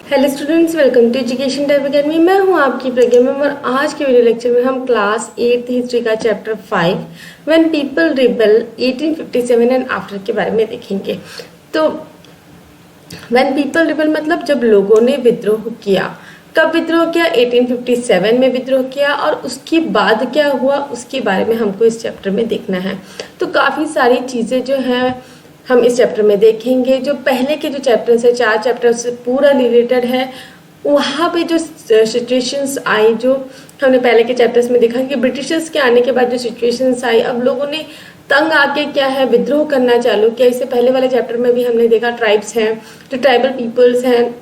Hello students, welcome to education type academy. मैं हूं आपकी प्रज्ञा मैम और आज के वीडियो लेक्चर में हम क्लास 8th हिस्ट्री का chapter 5 when people rebel 1857 and after के बारे में देखेंगे। तो व्हेन पीपल रिबेल मतलब जब लोगों ने विद्रोह किया। कब विद्रोह किया? 1857 में विद्रोह किया और उसके बाद क्या हुआ उसके बारे में हमको इस चैप्टर में देखना है। तो काफ़ी सारी चीज़ें जो हैं हम इस चैप्टर में देखेंगे। जो पहले के जो चैप्टर्स है, 4 चैप्टर्स से पूरा रिलेटेड है। वहाँ पे जो सिचुएशंस आई, जो हमने पहले के चैप्टर्स में देखा कि ब्रिटिशर्स के आने के बाद जो सिचुएशंस आई, अब लोगों ने तंग आके क्या है विद्रोह करना चालू किया। इससे पहले वाले चैप्टर में भी हमने देखा ट्राइब्स हैं, जो ट्राइबल पीपल्स हैं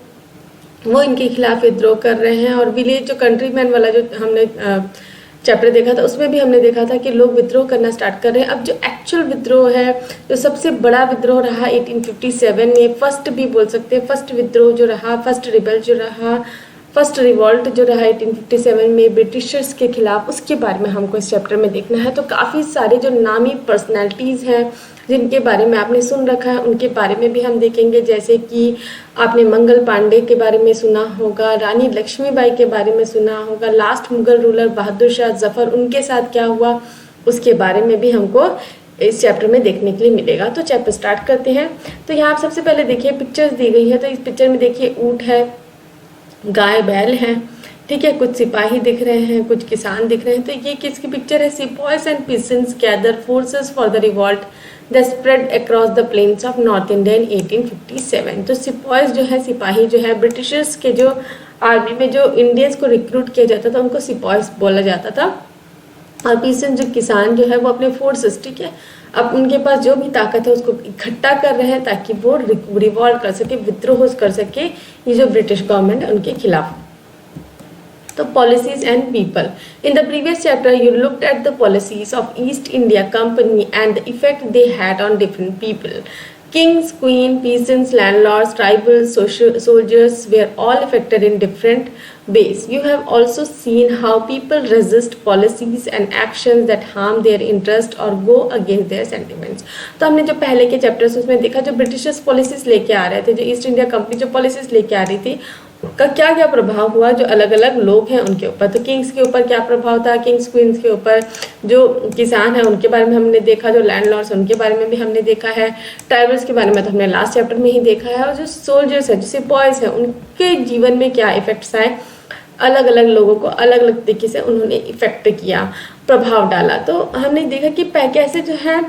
वो इनके खिलाफ विद्रोह कर रहे हैं। और विलेज जो कंट्रीमैन वाला जो हमने चैप्टर देखा था उसमें भी हमने देखा था कि लोग विद्रोह करना स्टार्ट कर रहे हैं। अब जो एक्चुअल विद्रोह है, जो सबसे बड़ा विद्रोह रहा 1857 में, फर्स्ट भी बोल सकते हैं, फर्स्ट विद्रोह जो रहा, फर्स्ट रिबेल जो रहा, फर्स्ट रिवॉल्ट जो रहा 1857 में ब्रिटिशर्स के खिलाफ, उसके बारे में हमको इस चैप्टर में देखना है। तो काफ़ी सारे जो नामी पर्सनैलिटीज़ हैं जिनके बारे में आपने सुन रखा है उनके बारे में भी हम देखेंगे। जैसे कि आपने मंगल पांडे के बारे में सुना होगा, रानी लक्ष्मीबाई के बारे में सुना होगा, लास्ट मुगल रूलर बहादुर शाह जफर, उनके साथ क्या हुआ उसके बारे में भी हमको इस चैप्टर में देखने के लिए मिलेगा। तो चैप्टर स्टार्ट करते हैं। तो यहाँ आप सबसे पहले देखिए पिक्चर्स दी गई है। तो इस पिक्चर में देखिए ऊँट है, गाय बैल हैं, ठीक है, कुछ सिपाही दिख रहे हैं, कुछ किसान दिख रहे हैं। तो ये किसकी पिक्चर है? Sepoys and peasants gather forces for the revolt the spread across the plains of north India in 1857। तो सिपॉयज जो है, सिपाही जो है, ब्रिटिशर्स के जो आर्मी में जो इंडियंस को रिक्रूट किया जाता था उनको सिपॉयज बोला जाता था। और पीसेंट जो किसान जो है वो अपने फोर्सेस, ठीक है, अब उनके पास जो भी ताकत है उसको इकट्ठा कर रहे हैं ताकि वो रिवॉल्ट कर सके, विद्रोह कर सके ये जो ब्रिटिश गवर्नमेंट है उनके खिलाफ। तो policies and people. In the previous chapter, you looked at the policies of East India Company and the effect they had on different people. Kings, queen, peasants, landlords, tribals, soldiers were all affected in different ways. You have also seen how people resist policies and actions that harm their interest or go against their sentiments. तो हमने जो पहले के chapters उसमें देखा, जो Britishers policies लेके आ रहे थे, जो ईस्ट इंडिया कंपनी जो पॉलिसीज लेके आ रही थी का क्या क्या प्रभाव हुआ जो अलग अलग लोग हैं उनके ऊपर। तो किंग्स के ऊपर क्या प्रभाव था, किंग्स क्वींस के ऊपर, जो किसान है उनके बारे में हमने देखा, जो लैंडलॉर्ड्स उनके बारे में भी हमने देखा है, ट्राइबल्स के बारे में तो हमने लास्ट चैप्टर में ही देखा है, और जो सोल्जर्स है, जो सिपॉयज हैं, उनके जीवन में क्या इफेक्ट्स आए, अलग अलग लोगों को अलग अलग तरीके से उन्होंने इफेक्ट किया, प्रभाव डाला। तो हमने देखा कि कैसे जो है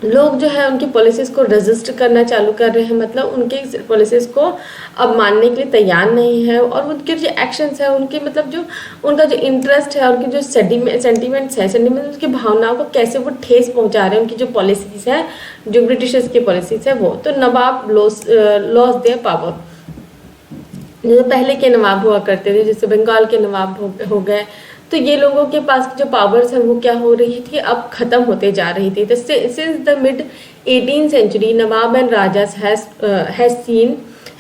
लोग जो है उनकी पॉलिसीज़ को रेजिस्ट करना चालू कर रहे हैं, मतलब उनके पॉलिसीज़ को अब मानने के लिए तैयार नहीं है। और उनके जो एक्शंस है, उनके मतलब जो उनका जो इंटरेस्ट है, उनकी जो सेंटिमेंट्स है, सेंटिमेंट्स की भावनाओं को कैसे वो ठेस पहुंचा रहे हैं, उनकी जो पॉलिसीज़ है, जो ब्रिटिशर्स की पॉलिसीज़ है वो। तो नवाब लॉस देयर पावर, जो पहले के नवाब हुआ करते थे, जैसे बंगाल के नवाब हो गए, तो ये लोगों के पास जो पावर्स है वो क्या हो रही थी, अब खत्म होते जा रही थी। तो since the mid 18th century Nawab and rajas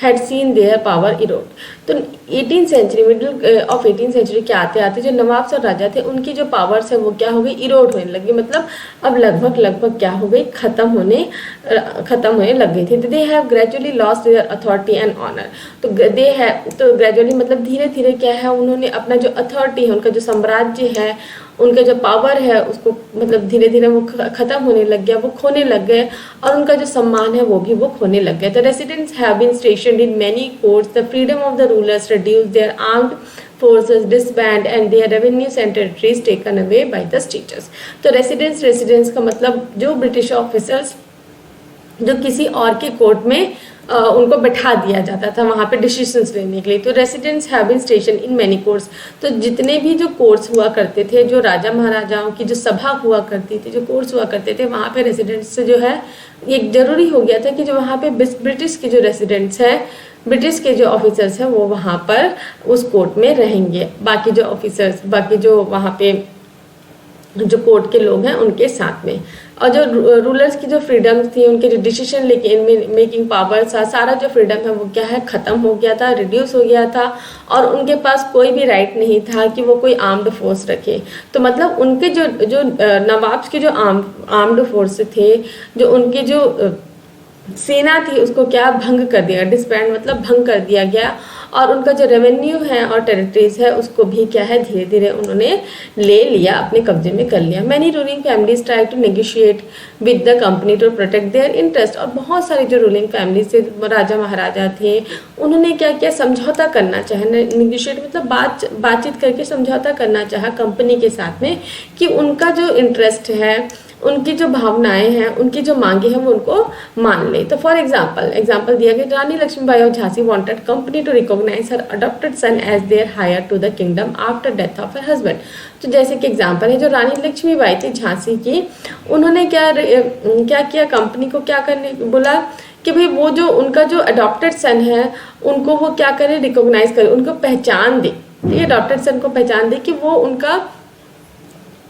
had seen their power erode. तो 18th century, middle of 18th century के आते आते जो नवाब और राजा थे उनकी जो पावर्स है वो क्या हो गई, इरोड होने लगी, मतलब अब लगभग क्या हो गई, खत्म होने लग गई थी। तो they have gradually lost their authority and honour. तो दे हैव, तो ग्रेजुअली मतलब धीरे धीरे क्या है, उन्होंने अपना जो अथॉरिटी है, उनका जो साम्राज्य है, उनका जो पावर है उसको मतलब धीरे धीरे वो खत्म होने लग गया, वो खोने लग गए, और उनका जो सम्मान है वो भी वो खोने लग गया। तो residents have been stationed in many courts, the freedom of the rulers reduce, their armed forces disband and their revenues and territories taken away by the states. तो रेसिडेंट्स का मतलब जो ब्रिटिश ऑफिसर्स जो किसी और के कोर्ट में उनको बैठा दिया जाता था वहाँ पे डिसीजंस लेने के लिए। तो residents have been station in many courts, तो जितने भी जो कोर्ट्स हुआ करते थे, जो राजा महाराजाओं की जो सभा हुआ करती थी, जो कोर्ट्स हुआ करते थे, वहाँ पे रेसिडेंट्स से जो है एक जरूरी हो गया था कि जो वहाँ पे ब्रिटिश के जो रेसिडेंट्स हैं, ब्रिटिश के जो ऑफिसर्स हैं वो वहाँ पर उस कोर्ट में रहेंगे, बाकी जो ऑफिसर्स, बाकी जो वहाँ पे जो कोर्ट के लोग हैं उनके साथ में। और जो रूलर्स की जो फ्रीडम थी, उनके जो डिसीजन मेकिंग पावर्स था, सारा जो फ्रीडम है वो क्या है, खत्म हो गया था, रिड्यूस हो गया था, और उनके पास कोई भी राइट नहीं था कि वो कोई आर्म्ड फोर्स रखे। तो मतलब उनके जो नवाब्स के जो आर्म्ड फोर्स थे, जो उनके जो सेना थी उसको क्या भंग कर दिया, डिसबैंड मतलब भंग कर दिया गया, और उनका जो रेवेन्यू है और टेरिटरीज है उसको भी क्या है धीरे धीरे उन्होंने ले लिया, अपने कब्जे में कर लिया। Many ruling families try to negotiate with the company to protect their interest, और बहुत सारी जो रूलिंग फैमिलीज थे, राजा महाराजा थे, उन्होंने क्या किया, समझौता करना चाहे, नेगोशिएट मतलब बातचीत करके समझौता करना चाहा कंपनी के साथ में कि उनका जो इंटरेस्ट है, उनकी जो भावनाएं हैं, उनकी जो मांगे हैं वो उनको मान ले। तो फॉर एग्जाम्पल दिया गया, Rani Lakshmibai of Jhansi wanted company to recognise her adopted son as their heir to the kingdom after death of her husband. तो जैसे कि एग्जाम्पल है जो रानी लक्ष्मीबाई थी झांसी की, उन्होंने क्या किया, कंपनी को क्या करने बोला कि भाई वो जो उनका जो अडॉप्टेड सन है उनको वो क्या करे, रिकॉग्नाइज करे, उनको पहचान दे, ये अडॉप्टेड सन को पहचान दे कि वो उनका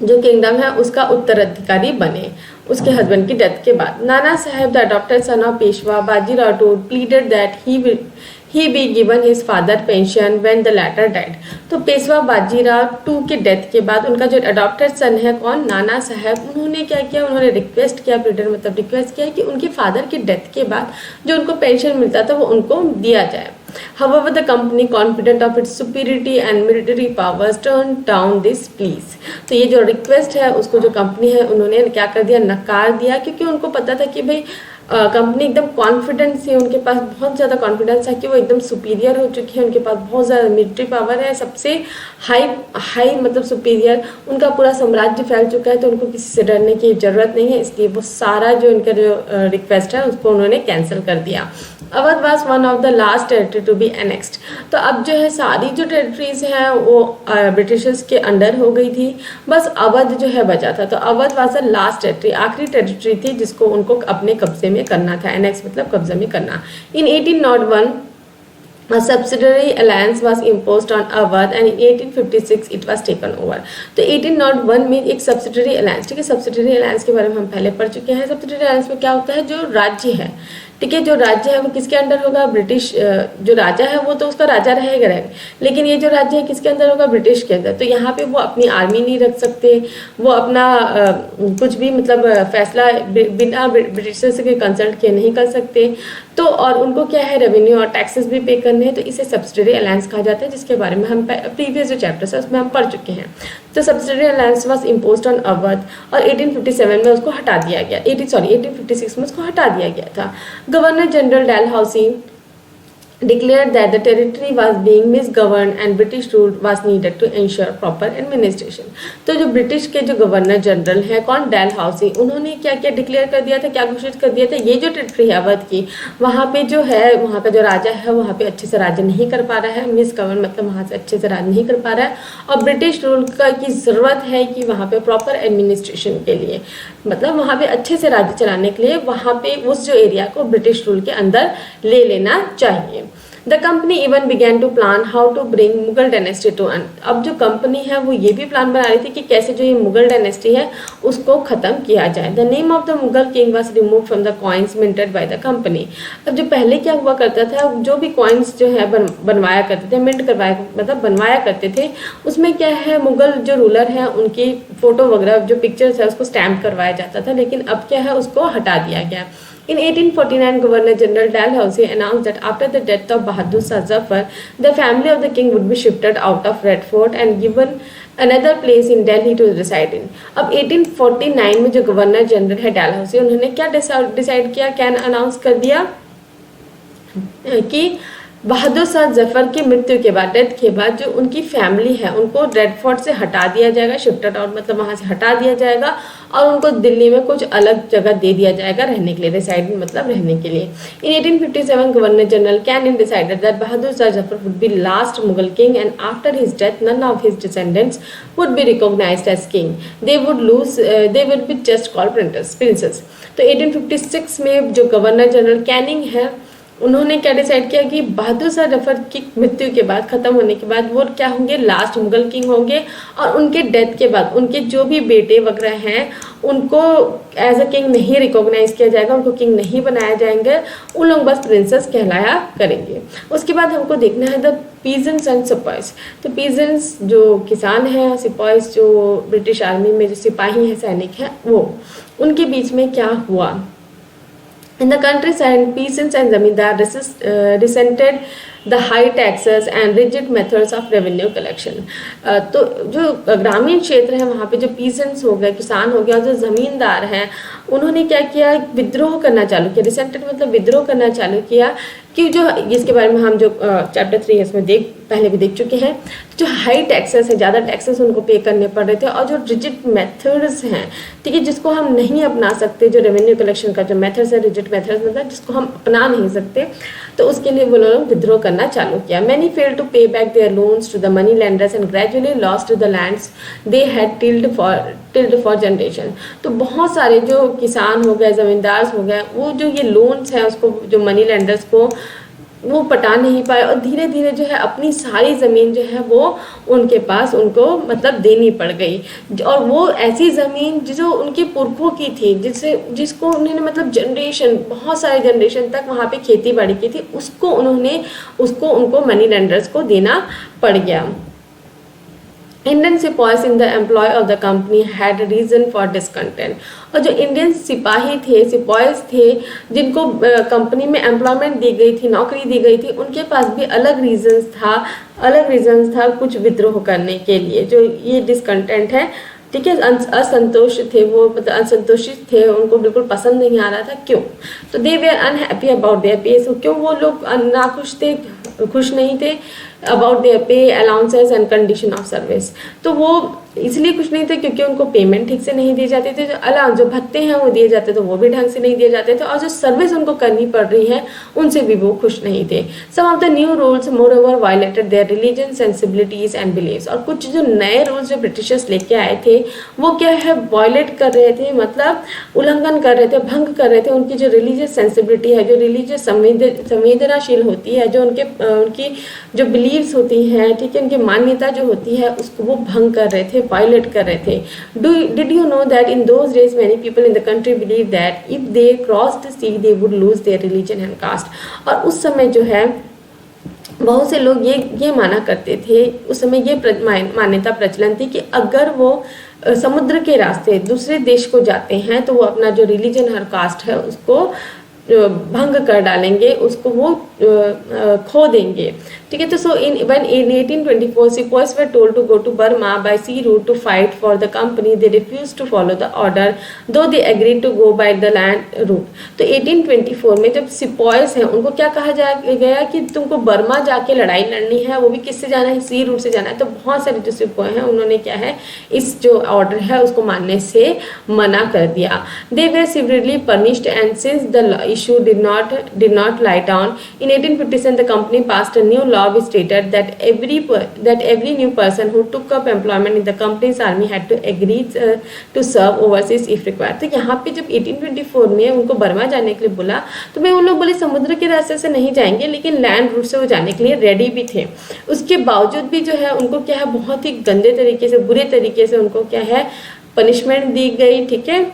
जो किंगडम है उसका उत्तराधिकारी बने उसके हस्बैंड की डेथ के बाद। Nana Saheb the adopted son of Peshwa Bajirao two pleaded that he be given his father pension when the latter died. तो पेशवा बाजीराव टू के डेथ के बाद उनका जो अडॉप्टेड सन है कौन, नाना साहब, उन्होंने क्या किया, उन्होंने रिक्वेस्ट किया, प्लीडेड मतलब रिक्वेस्ट किया कि उनके फादर की डेथ के बाद जो उनको पेंशन मिलता था वो उनको दिया जाए। However, the company, confident of its superiority and military powers, turned down this pleas. तो ये जो रिक्वेस्ट है उसको जो कंपनी है उन्होंने क्या कर दिया, नकार दिया, क्योंकि उनको पता था कि भाई कंपनी एकदम कॉन्फिडेंस है, उनके पास बहुत ज़्यादा कॉन्फिडेंस है कि वो एकदम सुपीरियर हो चुकी है, उनके पास बहुत ज़्यादा मिलिट्री पावर है, सबसे हाई मतलब सुपीरियर, उनका पूरा साम्राज्य फैल चुका है, तो उनको किसी से डरने की ज़रूरत नहीं है, इसलिए वो सारा जो इनका जो रिक्वेस्ट है उसको उन्होंने कैंसिल कर दिया। Awadh was one of the last territory to be annexed. तो अब जो है सारी जो टेरिटरीज हैं वो ब्रिटिशर्स के अंडर हो गई थी, बस अवध जो है बचा था। तो Awadh was the last territory, आखिरी टेरिटरी थी जिसको उनको अपने कब्जे में करना था, एनेक्स मतलब कब्जे में करना। इन 1801 A subsidiary alliance was imposed on Awadh and in 1856 it was taken over। तो 1801 में एक सब्सिडरी अलायंस, ठीक है, सब्सिडरी अलायंस के बारे में हम पहले पढ़ चुके हैं। सब्सिडरी अलायंस में क्या होता है, जो राज्य है, ठीक है, जो राज्य है वो किसके अंडर होगा, ब्रिटिश, जो राजा है वो तो उसका राजा रहेगा, लेकिन ये जो राज्य है किसके अंदर होगा, ब्रिटिश के अंदर। तो यहाँ पे वो अपनी आर्मी नहीं रख सकते, वो अपना कुछ भी मतलब फैसला बिना ब्रिटिशर्स के कंसल्ट किए नहीं कर सकते। तो और उनको क्या है, रेवेन्यू और टैक्सेस भी पे करने हैं, तो इसे सब्सिडरी अलायंस कहा जाता है, जिसके बारे में हम प्रीवियस जो चैप्टर्स है उसमें हम पढ़ चुके हैं। तो subsidiary alliance was imposed on Awadh और 1857 में उसको हटा दिया गया, 1856 में उसको हटा दिया गया था। Governor general Dalhousie declared that the territory was being misgoverned and British rule was needed to ensure proper administration। तो जो ब्रिटिश के जो गवर्नर जनरल है कौन, डलहौसी, उन्होंने क्या क्या डिक्लेयर कर दिया था, क्या घोषित कर दिया था, ये जो टेरिटरी है अवध की, वहाँ पे जो है वहाँ का जो राजा है वहाँ पे अच्छे से राज्य नहीं कर पा रहा है, मिसगवर्न मतलब वहाँ से अच्छे से राज्य नहीं कर पा रहा है, और ब्रिटिश रूल का की ज़रूरत है कि वहाँ पे प्रॉपर एडमिनिस्ट्रेशन के लिए, मतलब वहाँ पे अच्छे से राज्य चलाने के लिए वहाँ पे उस जो एरिया को ब्रिटिश रूल के अंदर ले लेना चाहिए। The company even began to plan how to bring Mughal dynasty to end. अब जो कंपनी है वो ये भी प्लान बना रही थी कि कैसे जो ये मुगल डायनेस्टी है उसको ख़त्म किया जाए। The name of the Mughal king was remove from the coins minted by the company. अब जो पहले क्या हुआ करता था, जो भी कॉइन्स जो है बनवाया करते थे, मिंट करवाया मतलब बनवाया करते थे, उसमें क्या है, मुगल जो रूलर है उनकी फ़ोटो वगैरह जो पिक्चर्स है उसको स्टैम्प करवाया जाता था, लेकिन अब क्या है उसको हटा दिया गया। In 1849, Governor General Dalhousie announced that after the death of Bahadur Shah Zafar, the family of the king would be shifted out of Red Fort and given another place in Delhi to reside in। अब 1849 में जो governor general है Dalhousie, उन्होंने क्या decide किया, क्या announce कर दिया कि बहादुर शाह जफर की मृत्यु के बाद, डेथ के बाद, जो उनकी फैमिली है उनको रेड फोर्ट से हटा दिया जाएगा, शिफ्टेड आउट मतलब वहाँ से हटा दिया जाएगा, और उनको दिल्ली में कुछ अलग जगह दे दिया जाएगा रहने के लिए, रिसाइड मतलब रहने के लिए। In 1857 governor general Canning decided that Bahadur Shah Zafar would be last Mughal king and after his death none of his descendants would be recognised as king, they would be just called princes. तो 1856 में जो गवर्नर जनरल कैनिंग है उन्होंने क्या decide किया कि बहादुर शाह जफर की मृत्यु के बाद, ख़त्म होने के बाद, वो क्या होंगे, लास्ट मुगल किंग होंगे, और उनके डेथ के बाद उनके जो भी बेटे वगैरह हैं उनको एज अ किंग नहीं रिकॉग्नाइज किया जाएगा, उनको किंग नहीं बनाया जाएंगे, उन लोग बस प्रिंसेस कहलाया करेंगे। उसके बाद हमको देखना है द पीजेंट्स एंड सिपाहीज। तो पीजेंट्स जो किसान हैं, सिपाहीज जो ब्रिटिश आर्मी में जो सिपाही हैं, सैनिक हैं, वो उनके बीच में क्या हुआ। In the countryside, peasants and zamindar resented the high taxes and rigid methods of revenue collection. तो जो ग्रामीण क्षेत्र है वहाँ पे जो पीसेंट्स हो गए, किसान हो गया, जो ज़मींदार हैं, उन्होंने क्या किया, विद्रोह करना चालू किया। रिसेंटेड मतलब विद्रोह करना चालू किया कि जो इसके बारे में हम जो चैप्टर 3 इसमें पहले भी देख चुके हैं। जो हाई टैक्सेस है, ज़्यादा टैक्सेस उनको पे करने पड़ रहे थे, और जो रिजिड मेथड्स हैं, ठीक है, जिसको हम नहीं अपना सकते, जो रेवेन्यू कलेक्शन का जो मेथड्स है, रिजिड मेथड्स मतलब जिसको हम अपना नहीं सकते, तो उसके लिए वो लोग विद्रोह करना चालू किया। Many fail to pay back their loans to the money lenders and gradually lost to the lands they had tilled for generation. तो बहुत सारे जो किसान हो गए, ज़मींदार हो गए, वो जो ये लोन्स हैं उसको, जो मनी लैंडर्स को वो पटा नहीं पाए, और धीरे धीरे जो है अपनी सारी ज़मीन जो है वो उनके पास उनको मतलब देनी पड़ गई। और वो ऐसी ज़मीन जो उनके पुरखों की थी, जिसको उन्होंने मतलब जनरेशन, बहुत सारे जनरेशन तक वहाँ पे खेती बाड़ी की थी, उसको उनको मनी लैंडर्स को देना पड़ गया। Indian sipahis in the employ of the company had reason for discontent. और जो इंडियन सिपाही थे, सिपाहीज थे, जिनको कंपनी में एम्प्लॉयमेंट दी गई थी, नौकरी दी गई थी, उनके पास भी अलग रीजंस था कुछ विद्रोह करने के लिए। जो ये डिसकंटेंट है, ठीक है, असंतोष थे वो, मतलब असंतोषित थे, उनको बिल्कुल पसंद नहीं आ रहा था। क्यों? तो दे वेयर अनहैप्पी अबाउट देयर पे। सो क्यों वो लोग नाखुश थे, खुश नहीं थे अबाउट देयर पे, allowances and condition of service. तो वो इसलिए कुछ नहीं थे क्योंकि उनको पेमेंट ठीक से नहीं दिए जाते थे, जो भत्ते हैं वो दिए जाते थे वो भी ढंग से नहीं दिए जाते थे, और जो सर्विस उनको करनी पड़ रही है उनसे भी वो खुश नहीं थे। Some of the new rules moreover violated their religion, sensibilities and beliefs. और कुछ जो नए रूल्स जो ब्रिटिशर्स लेके आए थे वो क्या है, वायलेट कर रहे थे, मतलब उल्लंघन कर रहे थे, भंग कर रहे थे उनकी जो रिलीजियस सेंसिबिलिटी है, जो रिलीजियस संवेदनाशील होती है, जो उनकी जो बिलीव्स होती हैं, ठीक है, उनकी मान्यता जो होती है, उसको वो भंग कर रहे थे, वायलेट कर रहे थे। Did you know that in those days many people in the country believed that if they crossed the sea they would lose their religion and caste। और उस समय जो है बहुत से लोग ये माना करते थे, उस समय ये मान्यता प्रचलन थी कि अगर वो समुद्र के रास्ते दूसरे देश को जाते हैं तो वो अपना जो रिलीजन और कास्ट है उसको भंग कर डालेंगे, उसको वो खो देंगे, ठीक है। तो सो in 1824 sepoys were told to go to Burma by sea route to fight for the company. They refused to follow the order though they agreed to go by the land route। तो 1824 में जब सिपॉयस हैं उनको क्या कहा गया कि तुमको बर्मा जाके लड़ाई लड़नी है, वो भी किससे जाना है, सी रूट से जाना है। तो बहुत सारे जो सिपॉय हैं उन्होंने क्या है, इस जो ऑर्डर है उसको मानने से मना कर दिया। They were severely punished and since the issue did not lie down, in 1857 the company passed a new law which stated that every new person who took up employment in the company's army had to agree to serve overseas if required। तो यहाँ पे जब 1824 में उनको Burma जाने के लिए बोला तो भाई उन लोग बोले समुद्र के रास्ते से नहीं जाएंगे, लेकिन लैंड रूट से वो जाने के लिए रेडी भी थे। उसके बावजूद भी जो है उनको क्या है, बहुत ही गंदे तरीके से, बुरे तरीके से उनको क्या है पनिशमेंट दी गई, ठीक है।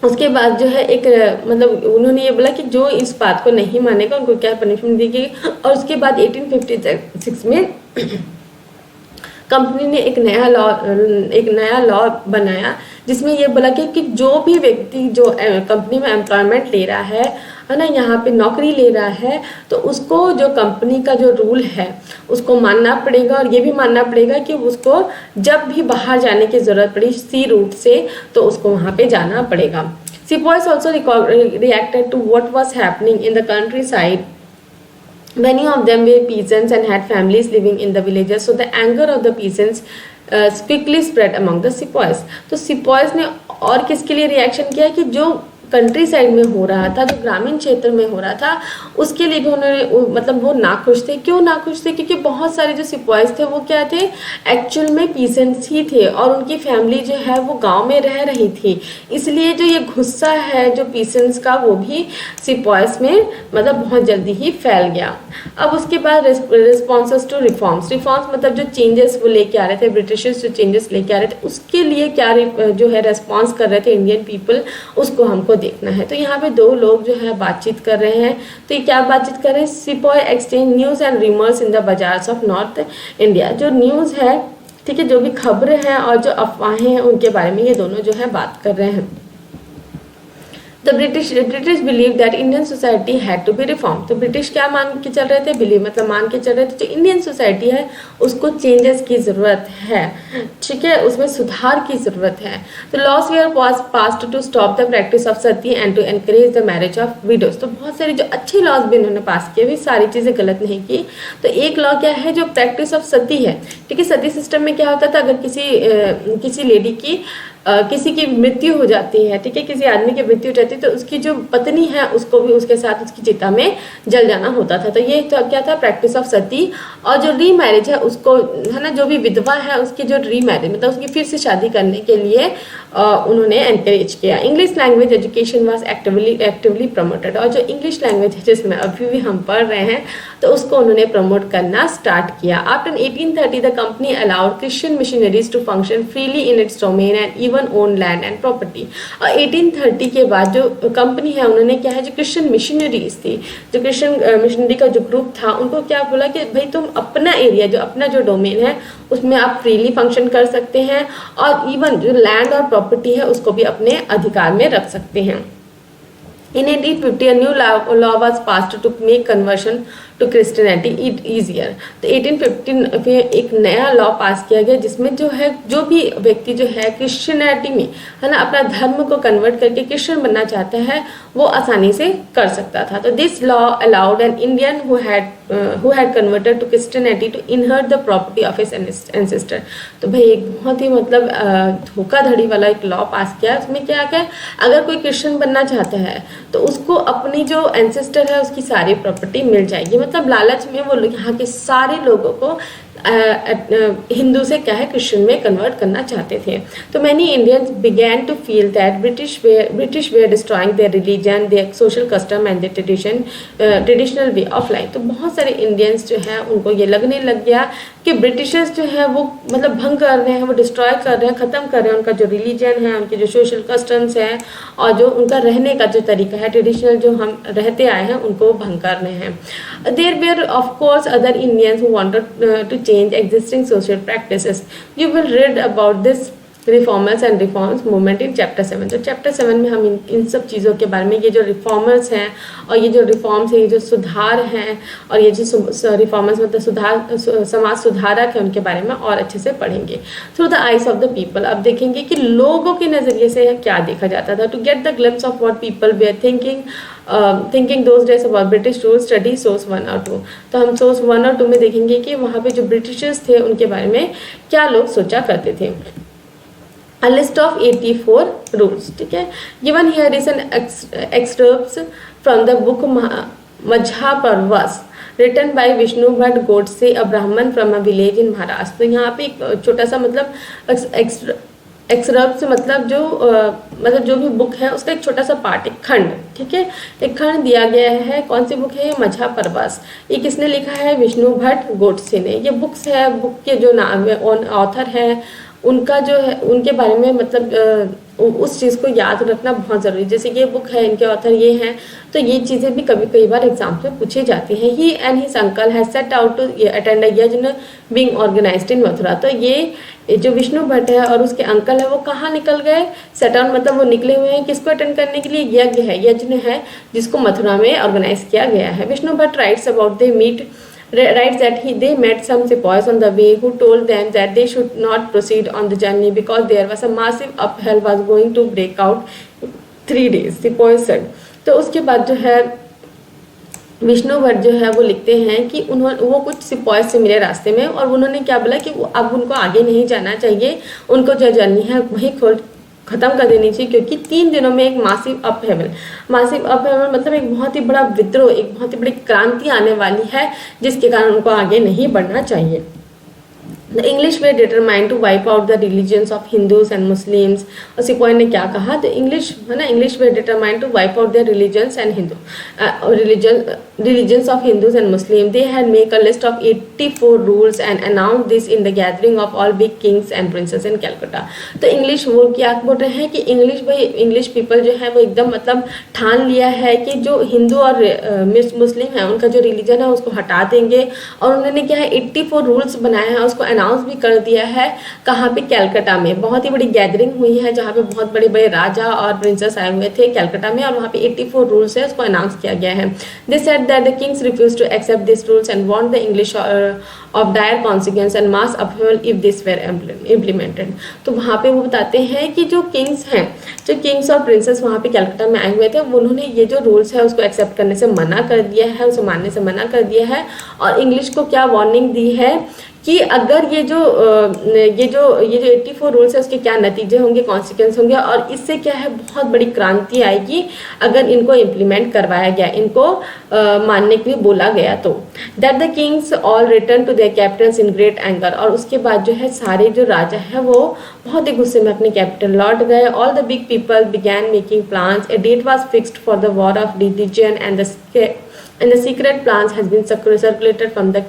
उसके बाद जो है एक मतलब उन्होंने ये बोला कि जो इस बात को नहीं मानेगा उनको क्या पनिशमेंट दी गई। और उसके बाद 1856 में कंपनी ने एक नया लॉ बनाया जिसमें ये बोला कि जो भी व्यक्ति जो कंपनी में एम्प्लॉयमेंट ले रहा है ना, यहाँ पे नौकरी ले रहा है, तो उसको जो कंपनी का जो रूल है उसको मानना पड़ेगा, और ये भी मानना पड़ेगा कि उसको जब भी बाहर जाने की ज़रूरत पड़ी सी रूट से तो उसको वहाँ पे जाना पड़ेगा। Sepoys also reacted to what was happening in the countryside. Many of them were peasants and had families living in the villages, so the anger of the peasants quickly spread among the sepoys। तो sepoys ने और किसके लिए reaction किया कि जो country side में हो रहा था, जो ग्रामीण क्षेत्र में हो रहा था, उसके लिए भी उन्होंने मतलब वो नाखुश थे। क्यों नाखुश थे? क्योंकि बहुत सारे जो सिपॉयज थे वो क्या थे, एक्चुअल में पीसेंट्स ही थे, और उनकी फैमिली जो है वो गांव में रह रही थी। इसलिए जो ये गुस्सा है जो पीसेंट्स का वो भी सिपॉयज में मतलब बहुत जल्दी ही फैल गया। अब उसके बाद रिस्पॉन्सेस टू रिफॉर्म्स मतलब जो चेंजेस वो लेके आ रहे थे, ब्रिटिशर्स जो चेंजेस लेके आ रहे थे उसके लिए क्या जो है रेस्पॉन्स कर रहे थे इंडियन पीपल, उसको हमको देखना है। तो यहाँ पे दो लोग जो है बातचीत कर रहे हैं। तो ये क्या बातचीत कर रहे हैं? Sepoy exchange news and rumours in the bazaars of north India. जो न्यूज़ है, ठीक है, जो भी खबरें हैं और जो अफवाहें हैं उनके बारे में ये दोनों जो है बात कर रहे हैं। The British believe that Indian society had to be reform. तो ब्रिटिश क्या मान के चल रहे थे, बिलीव मतलब मान के चल रहे थे, जो इंडियन सोसाइटी है उसको चेंजेस की ज़रूरत है, ठीक है, उसमें सुधार की ज़रूरत है। तो laws were was passed to stop the practice of sati and to encourage the marriage of widows. तो बहुत सारे जो अच्छे लॉज भी इन्होंने पास किए, भी सारी चीज़ें गलत नहीं की। तो एक लॉ क्या है, जो प्रैक्टिस ऑफ सती है, ठीक है, सती सिस्टम में क्या होता था, अगर किसी लेडी की किसी की मृत्यु हो जाती है, ठीक है, किसी आदमी की मृत्यु हो जाती है, तो उसकी जो पत्नी है उसको भी उसके साथ उसकी चिता में जल जाना होता था। तो ये तो क्या था, प्रैक्टिस ऑफ सती। और जो रीमैरिज है उसको, है ना, जो भी विधवा है उसकी जो रीमैरिज मतलब उसकी फिर से शादी करने के लिए उन्होंने एनकरेज किया। English language education was actively promoted. और जो इंग्लिश लैंग्वेज है जिसमें अभी भी हम पढ़ रहे हैं, तो उसको उन्होंने प्रमोट करना स्टार्ट किया। After 1830 the company allowed Christian missionaries to function freely in its domain and even own land and property. और 1830 के बाद जो कंपनी है उन्होंने क्या है, जो क्रिश्चियन मिशनरीज थी, जो क्रिश्चियन मिशनरी का जो ग्रुप था, उनको क्या बोला कि भाई तुम अपना एरिया, जो अपना जो डोमेन है उसमें आप फ्रीली फंक्शन कर सकते हैं, और इवन जो लैंड और प्रॉपर्टी है उसको भी अपने अधिकार में रख सकते हैं। In 1850 a new law was passed to make conversion to Christianity it easier। तो 1815 में एक नया लॉ पास किया गया जिसमें जो है, जो भी व्यक्ति जो है क्रिश्चियनिटी में, है ना, अपना धर्म को कन्वर्ट करके क्रिश्चियन बनना चाहता है, वो आसानी से कर सकता था। तो this law allowed an Indian who had converted to Christianity to inherit the property of his ancestor. तो भाई एक बहुत ही मतलब धोखाधड़ी वाला एक लॉ पास किया। उसमें क्या क्या, अगर कोई क्रिश्चियन बनना चाहता है तो उसको अपनी जो एंसेस्टर है उसकी सारी प्रॉपर्टी मिल जाएगी। मतलब लालच में वो यहाँ के सारे लोगों को हिंदू से क्या है, क्रिश्चियन में कन्वर्ट करना चाहते थे। तो many Indians began to feel that British were destroying their religion, their social custom and their traditional way of life. तो बहुत सारे इंडियंस जो है उनको ये लगने लग गया कि ब्रिटिशर्स जो है वो मतलब भंग कर रहे हैं, वो डिस्ट्रॉय कर रहे हैं, ख़त्म कर रहे हैं उनका जो रिलीजन है, उनके जो सोशल कस्टम्स हैं, और जो उनका रहने का जो तरीका है, ट्रेडिशनल जो हम रहते आए हैं, उनको भंग कर रहे हैं। There were of course other Indians who wanted to change existing social practices। You will read about this reformers and reforms movement in chapter 7। तो चैप्टर 7 में हम इन सब चीज़ों के बारे में, ये जो रिफॉर्मर्स हैं और ये जो रिफॉर्म्स हैं, ये जो सुधार हैं और ये जो रिफॉर्मर्स मतलब समाज सुधारक है, उनके बारे में और अच्छे से पढ़ेंगे। Through the eyes of the people, अब देखेंगे कि लोगों के नज़रिए से क्या देखा जाता था। To get the glimpse of what people were thinking those days about British rule, study source 1 और 2। तो हम सोर्स 1 और 2 में देखेंगे कि वहाँ पे जो ब्रिटिशर्स थे उनके बारे में क्या लोग सोचा करते थे। A list of 84 rules, ठीक है। Given here is an excerpts from the book Majhaparvas written by Vishnu Bhatt Godse, a Brahman from a village in Maharashtra। तो यहाँ पे एक छोटा सा मतलब एक्सरप्ट मतलब जो भी बुक है उसका एक छोटा सा पार्ट, एक खंड, ठीक है, एक खंड दिया गया है। कौन सी बुक है ये? मझापरवास। ये किसने लिखा है? विष्णु भट्ट गोडसे ने। ये बुक्स है, बुक के जो नाम है, ऑथर है, उनका जो है, उनके बारे में मतलब उस चीज़ को याद रखना बहुत ज़रूरी है। जैसे ये बुक है, इनके ऑथर ये हैं, तो ये चीज़ें भी कई बार एग्जाम्स में पूछी जाती हैं। He and his uncle has set out to attend a yagya being organised इन मथुरा। तो ये जो विष्णु भट्ट है और उसके अंकल है वो कहाँ निकल गए? सेट आउट मतलब वो निकले हुए हैं किसको अटेंड करने के लिए? यज्ञ है, यज्ञ है जिसको मथुरा में ऑर्गेनाइज किया गया है। Vishnu Bhatt writes about writes that they met some sepoys on the way who told them that they should not proceed on the journey because there was a massive uphill was going to break out 3 days, sepoys said। तो उसके बाद जो है विष्णु भट्ट जो है वो लिखते हैं कि वो कुछ सिपॉय से मिले रास्ते में, और उन्होंने क्या बोला कि अब उनको आगे नहीं जाना चाहिए, उनको जो जर्नी है वहीं खत्म कर देनी चाहिए, क्योंकि 3 दिनों में एक मासिव अपहेवल मतलब एक बहुत ही बड़ा विद्रोह, एक बहुत ही बड़ी क्रांति आने वाली है, जिसके कारण उनको आगे नहीं बढ़ना चाहिए। The English were determined to wipe out the religions of Hindus and Muslims। और सिपॉय ने क्या कहा? तो इंग्लिश है ना, English were determined to wipe out their religions and religions of Hindus and Muslims। They had make a list of 84 rules and announced this in the gathering of all big kings and princes in Calcutta। तो English वो क्या बोल रहे हैं कि English people जो है वो एकदम मतलब ठान लिया है कि जो हिंदू और मुस्लिम है उनका जो रिलीजन है उसको हटा देंगे, और उन्होंने क्या है 84 रूल्स बनाए हैं, उसको अनाउंस भी कर दिया है। कहाँ पे? कैलकाटा में बहुत ही बड़ी गैदरिंग हुई है जहाँ पे बहुत बड़े बड़े राजा और प्रिंसेस आए हुए थे कैलकाटा में, और वहाँ पे 84 रूल्स है उसको अनाउंस किया गया है। They said that the kings refuse to accept this rules and want the English of dire consequence and mass upheaval if this were implemented. तो वहाँ पे वो बताते हैं कि जो किंग्स हैं, जो किंग्स और प्रिंसेस वहाँ पे कैलकाटा में आए हुए थे, उन्होंने ये जो रूल्स है उसको एक्सेप्ट करने से मना कर दिया है, उसे मानने से मना कर दिया है, और इंग्लिश को क्या वार्निंग दी है कि अगर ये जो 84 रूल्स है उसके क्या नतीजे होंगे, कॉन्सिक्वेंस होंगे, और इससे क्या है बहुत बड़ी क्रांति आएगी अगर इनको इम्प्लीमेंट करवाया गया, इनको मानने के लिए बोला गया तो। That the kings all return to their capitals in great anger, और उसके बाद जो है सारे जो राजा है वो बहुत ही गुस्से में अपने कैपिटल लौट गए। All the big people began making plans, a date was fixed for the war of religion and the secret plans has been circulated from the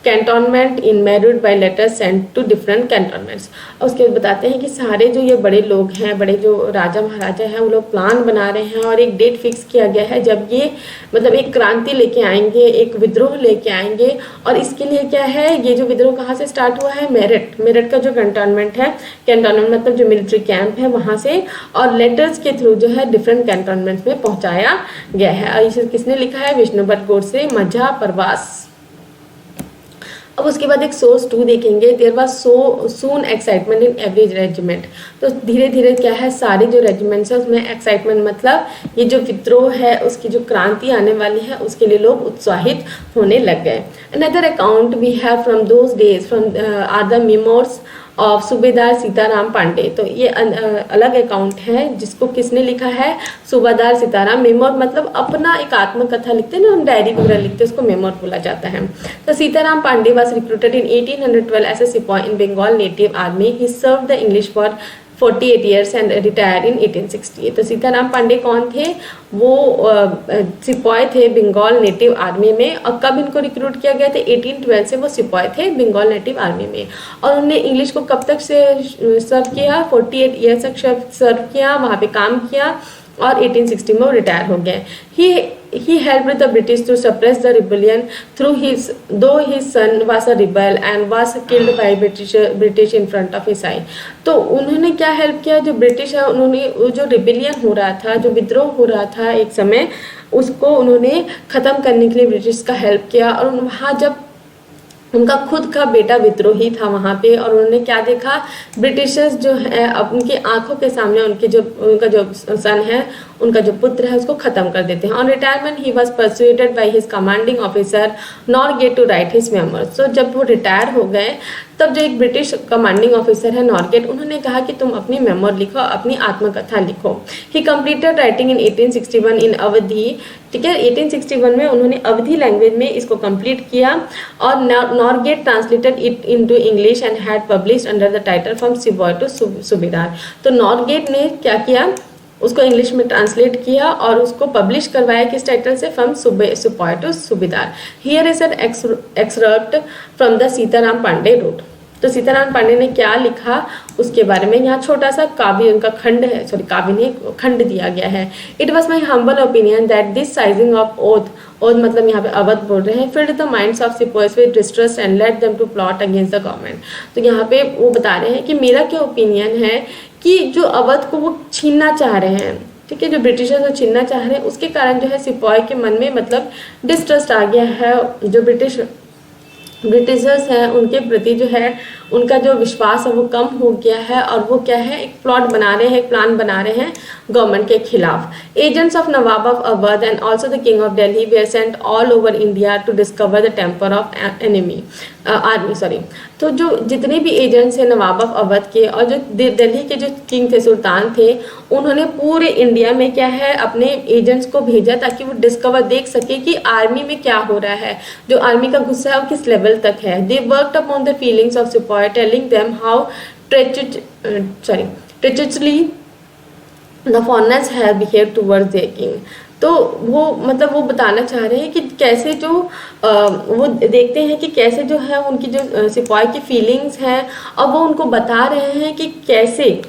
cantonment in married by letter send to different cantonments. और उसके बाद बताते हैं कि सारे जो ये बड़े लोग हैं, बड़े जो राजा महाराजा हैं, वो लोग प्लान बना रहे हैं और एक डेट फिक्स किया गया है जब ये मतलब एक क्रांति लेके आएंगे, एक विद्रोह लेके आएंगे। और इसके लिए क्या है, ये जो विद्रोह कहाँ से स्टार्ट हुआ है? मेरठ का जो कैंटोनमेंट है, कैंटोनमेंट मतलब जो मिलिट्री कैंप है वहाँ से, और लेटर्स के थ्रू जो है डिफरेंट कैंटोनमेंट्स में पहुँचाया गया है। और इसे किसने लिखा है? विष्णु भट्ट गोडसे, मझा परवास। अब उसके बाद एक सोर्स 2 देखेंगे। There was so soon excitement in every regiment. तो धीरे धीरे क्या है, सारे जो रेजिमेंट्स है उसमें एक्साइटमेंट मतलब ये जो विद्रोह है उसकी जो क्रांति आने वाली है उसके लिए लोग उत्साहित होने लग गए। Another account we have from those days from are the memoirs of Subedar Sitaram Pandey. तो ये अलग अकाउंट है जिसको किसने लिखा है? सूबेदार सीताराम। मेमोर मतलब अपना एक आत्मकथा लिखते हैं ना, हम डायरी वगैरह लिखते हैं, उसको मेमोर बोला जाता है। तो Sitaram Pande was recruited in 1812 as a sipahi in Bengal native army. He serve the English for 48 years and retire in 1868। तो सीताराम पांडे कौन थे? वो सिपाही थे बंगाल नेटिव आर्मी में। और कब इनको रिक्रूट किया गया था? 1812 से वो सिपाही थे बंगाल नेटिव आर्मी में। और उन्होंने इंग्लिश को कब तक से सर्व किया? 48 ईयर्स तक सर्व किया, वहाँ पे काम किया, और 1860 में वो रिटायर हो गए। He helped the British to suppress the rebellion though his son was a rebel and was killed by British in front of his eye। तो उन्होंने क्या हेल्प किया? जो ब्रिटिश है उन्होंने जो रिबेलियन हो रहा था, जो विद्रोह हो रहा था एक समय, उसको उन्होंने ख़त्म करने के लिए ब्रिटिश का हेल्प किया। और वहाँ जब उनका खुद का बेटा विद्रोही था वहाँ पे, और उन्होंने क्या देखा? ब्रिटिशर्स जो है अब उनकी आंखों के सामने उनका जो सन है, उनका जो पुत्र है, उसको खत्म कर देते हैं। On retirement he was persuaded by his commanding officer Norgate to write his memoirs. तो जब वो रिटायर हो गए तब जो एक ब्रिटिश कमांडिंग ऑफिसर है नॉरगेट, उन्होंने कहा कि तुम अपनी मेमोर लिखो, अपनी आत्मकथा लिखो। ही कंप्लीटेड राइटिंग इन 1861 इन अवधि। ठीक है, 1861 में उन्होंने अवधि लैंग्वेज में इसको कंप्लीट किया, और Norgate translated it into English and had published under the title from sepoy to subedar. तो नॉरगेट ने क्या किया? उसको इंग्लिश में ट्रांसलेट किया और उसको पब्लिश करवाया किस टाइटल से? From sepoy to subedar. Here is an excerpt from the Sitaram Pande road. तो सीताराम पांडे ने क्या लिखा उसके बारे में यहाँ छोटा सा काव्य उनका खंड है, सॉरी काव्य नहीं, खंड दिया गया है। It was my humble opinion that this seizing of Oudh मतलब यहाँ पे अवध बोल रहे हैं, filled the minds of sepoys with distrust and let them to plot against the government. तो यहाँ पे वो बता रहे हैं कि मेरा क्या ओपिनियन है कि जो अवध को वो छीनना चाह रहे हैं, ठीक है, जो ब्रिटिशर्स को छीनना चाह रहे हैं, उसके कारण जो है सिपॉय के मन में मतलब डिस्ट्रस्ट आ गया है। जो ब्रिटिशर्स हैं उनके प्रति जो है उनका जो विश्वास है वो कम हो गया है, और वो क्या है, एक प्लॉट बना रहे हैं, एक प्लान बना रहे हैं गवर्नमेंट के खिलाफ। Agents of nawab of Awadh and also the king of Delhi were sent all over India to discover the temper of enemy army. Sorry, तो जो जितने भी एजेंट्स हैं नवाब ऑफ अवध के और जो दिल्ली के जो किंग थे, सुल्तान थे, उन्होंने पूरे इंडिया में क्या है अपने एजेंट्स को भेजा ताकि वो डिस्कवर देख सके कि आर्मी में क्या हो रहा है, जो आर्मी का गुस्सा है वो किस लेवल तक है। They worked upon the feelings of sepoy telling them how treacherously the foreigners have behaved towards their king। तो वो मतलब वो बताना चाह रहे हैं कि कैसे जो वो देखते हैं कि कैसे जो है उनकी जो सिपाही की फीलिंग्स हैं, और वो उनको बता रहे हैं कि कैसे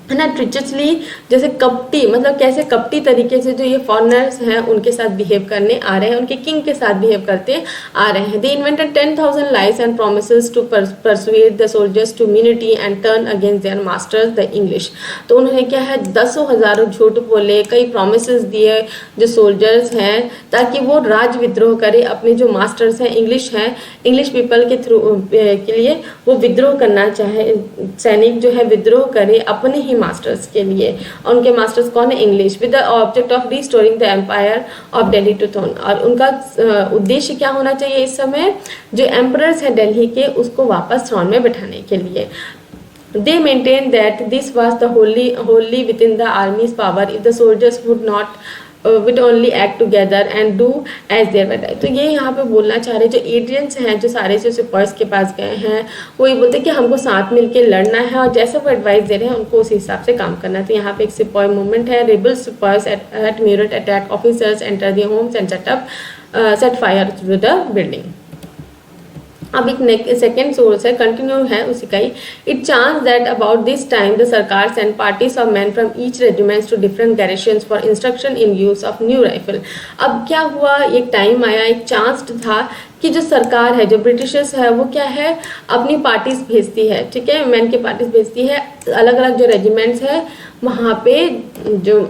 है ना, ट्रिचसली, जैसे कपटी, मतलब कैसे कपटी तरीके से जो ये फॉरेनर्स हैं उनके साथ बिहेव करने आ रहे हैं, उनके किंग के साथ बिहेव करते आ रहे हैं। They invented 10,000 lies and promises to persuade the soldiers to unity and turn against their masters the English. तो उन्होंने क्या है, दसों हजारों झूठ बोले, कई प्रोमिसेस दिए जो सोल्जर्स हैं, ताकि वो राज विद्रोह करे, अपने जो मास्टर्स हैं, इंग्लिश पीपल के थ्रू के लिए वो विद्रोह करना चाहे, सैनिक जो है विद्रोह करे अपने ही मास्टर्स के लिए। और उनके मास्टर्स कौन है, English, with the object of restoring the empire of Delhi to throne. और उनका उद्देश्य क्या होना चाहिए इस समय, जो एम्परर्स है दिल्ली के, उसको वापस थ्रोन में बैठाने के लिए। They maintained that this was the wholly within the army's power if the soldiers would only act together and do as they were done। तो ये यहाँ पे बोलना चाह रहे, जो एड्रियंस हैं, जो सारे जो सिपाहीज के पास गए हैं, वो ये बोलते हैं कि हमको साथ मिलके लड़ना है और जैसा वो एडवाइस दे रहे हैं उनको उस हिसाब से काम करना है। तो यहाँ पे एक सिपाही मूवमेंट है, rebel sipahis at Meerut attack officers, enter the homes and set fire to the building. अब एक सेकेंड सोर्स है, कंटिन्यू है उसी का ही। It chance that about this time the sarkar send parties of man from each regiments to different garrisons for instruction in use of new rifle. अब क्या हुआ, एक टाइम आया, एक चांस था कि जो सरकार है, जो ब्रिटिशर्स है, वो क्या है, अपनी पार्टीज भेजती है, ठीक है, मैन की पार्टीज भेजती है, अलग अलग जो रेजिमेंट्स है वहाँ पे, जो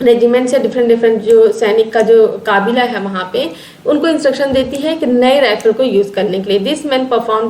रेजिमेंट्स है, डिफरेंट जो सैनिक का जो काबिला है वहाँ पे, उनको इंस्ट्रक्शन देती है कि नए राइफल को यूज करने के लिए। This man perform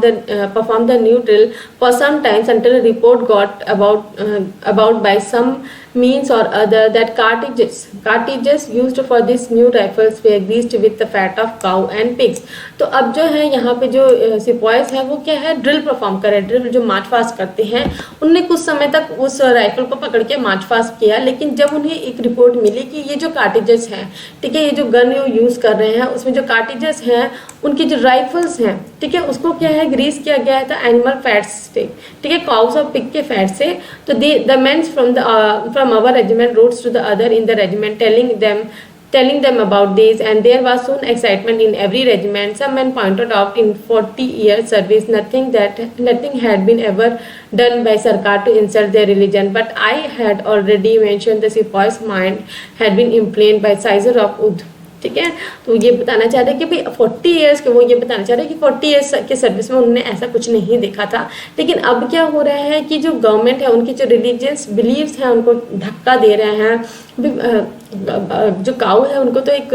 the new drill for some times until report got about by some means or other that cartridges used for this new rifles were greased with the fat of cow and pigs। तो अब जो है यहाँ पे जो सिपाहीज है वो क्या है, ड्रिल परफॉर्म कर रहे हैं, ड्रिल जो मार्च फास्ट करते हैं। उनने कुछ समय तक उस राइफल को पकड़ के मार्च फास्ट किया, लेकिन जब उन्हें एक रिपोर्ट मिली कि ये जो कार्टिजेस हैं, ठीक है, ये जो गन यूज कर रहे हैं उसमें जो कार्टिजेस हैं, उनकी जो राइफल्स हैं, ठीक है, उसको क्या है, ग्रीस किया गया था एनिमल फैट्स से, ठीक है, काउस और पिग के फैट से। तो the mens from our regiment rode to the other in the regiment telling them about this, and there was soon excitement in every regiment. Some men pointed out in 40 years service nothing had been ever done by Sarkar to insult their religion, but I had already mentioned the Sepoy's mind had been inflamed by Sizer of Ud। ठीक है, तो ये बताना चाह रहे हैं कि भाई 40 ईयर्स के, वो ये बताना चाह रहे हैं कि 40 ईयर्स के सर्विस में उन्होंने ऐसा कुछ नहीं देखा था। लेकिन अब क्या हो रहा है कि जो गवर्नमेंट है, उनकी जो रिलीजियस बिलीव्स हैं उनको धक्का दे रहे हैं। जो काऊ है उनको तो एक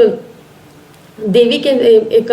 देवी के, एक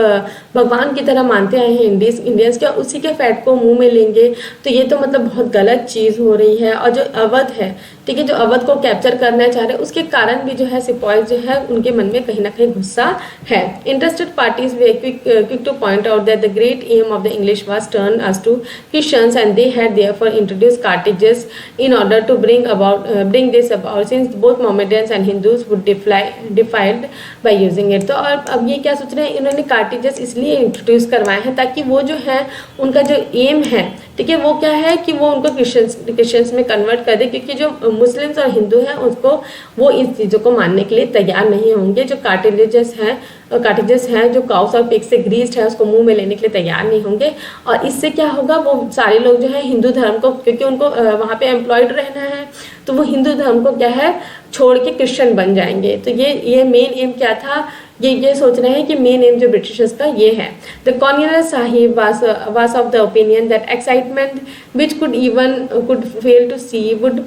भगवान की तरह मानते आए हैं इंडियंस के, उसी के फैट को मुंह में लेंगे, तो ये तो मतलब बहुत गलत चीज़ हो रही है। और जो अवध है, ठीक है, जो अवध को कैप्चर करना चाह रहे हैं, उसके कारण भी जो है सिपाही जो है उनके मन में कहीं ना कहीं गुस्सा है। Interested parties were quick to point out that the great aim of the English was turn us to Christians and they had therefore introduce cartridges in order to bring this about since both Mohammedans and Hindus would defiled by using it. तो और अब ये क्या सोच रहे हैं, इन्होंने cartridges इसलिए इंट्रोड्यूस करवाए हैं ताकि वो जो है उनका जो एम है, ठीक है, वो क्या है कि वो उनको क्रिश्चियंस में कन्वर्ट कर दे, क्योंकि जो मुस्लिम्स और हिंदू हैं उसको वो इन चीज़ों को मानने के लिए तैयार नहीं होंगे। जो कार्टिजेस हैं जो काउस और पिग से ग्रीस्ड है उसको मुंह में लेने के लिए तैयार नहीं होंगे। और इससे क्या होगा, वो सारे लोग जो है हिंदू धर्म को, क्योंकि उनको वहाँ पे एम्प्लॉयड रहना है, तो वो हिंदू धर्म को क्या है छोड़ के क्रिश्चियन बन जाएंगे। तो ये मेन एम क्या था, ये सोच रहे हैं कि मेन एम जो ब्रिटिशर्स का ये है। The colonel sahib was of the opinion that excitement which could fail to see would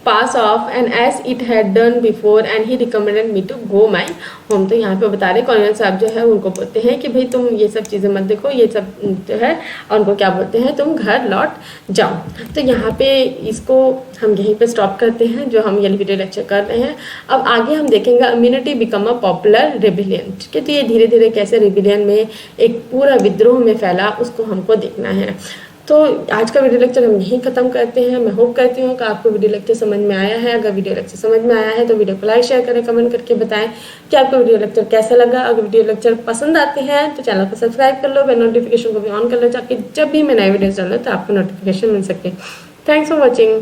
pass off and as it had done before and he recommended me to go my home। तो यहाँ पे बता रहे corneal साहब जो है उनको बोलते हैं कि भाई तुम ये सब चीज़ें मत देखो, ये सब जो है, और उनको क्या बोलते हैं, तुम घर लौट जाओ। तो यहाँ पे इसको हम यहीं पे स्टॉप करते हैं जो हम ये वीडियो लेक्चर कर रहे हैं। अब आगे हम देखेंगे immunity become a popular rebellion, ठीक है। तो ये धीरे धीरे कैसे रेबिलियन में एक पूरा विद्रोह में फैला, उसको हमको देखना है। तो आज का वीडियो लेक्चर हम यहीं ख़त्म करते हैं। मैं होप करती हूँ कि आपको वीडियो लेक्चर समझ में आया है। अगर वीडियो लेक्चर समझ में आया है तो वीडियो को लाइक शेयर करें, कमेंट करके बताएं कि आपको वीडियो लेक्चर कैसा लगा। अगर वीडियो लेक्चर पसंद आते हैं तो चैनल को सब्सक्राइब कर लो, बेल नोटिफिकेशन को भी ऑन कर लो, ताकि जब भी मैं नए वीडियोस डालूँ तो आपको नोटिफिकेशन मिल सके। Thanks for watching.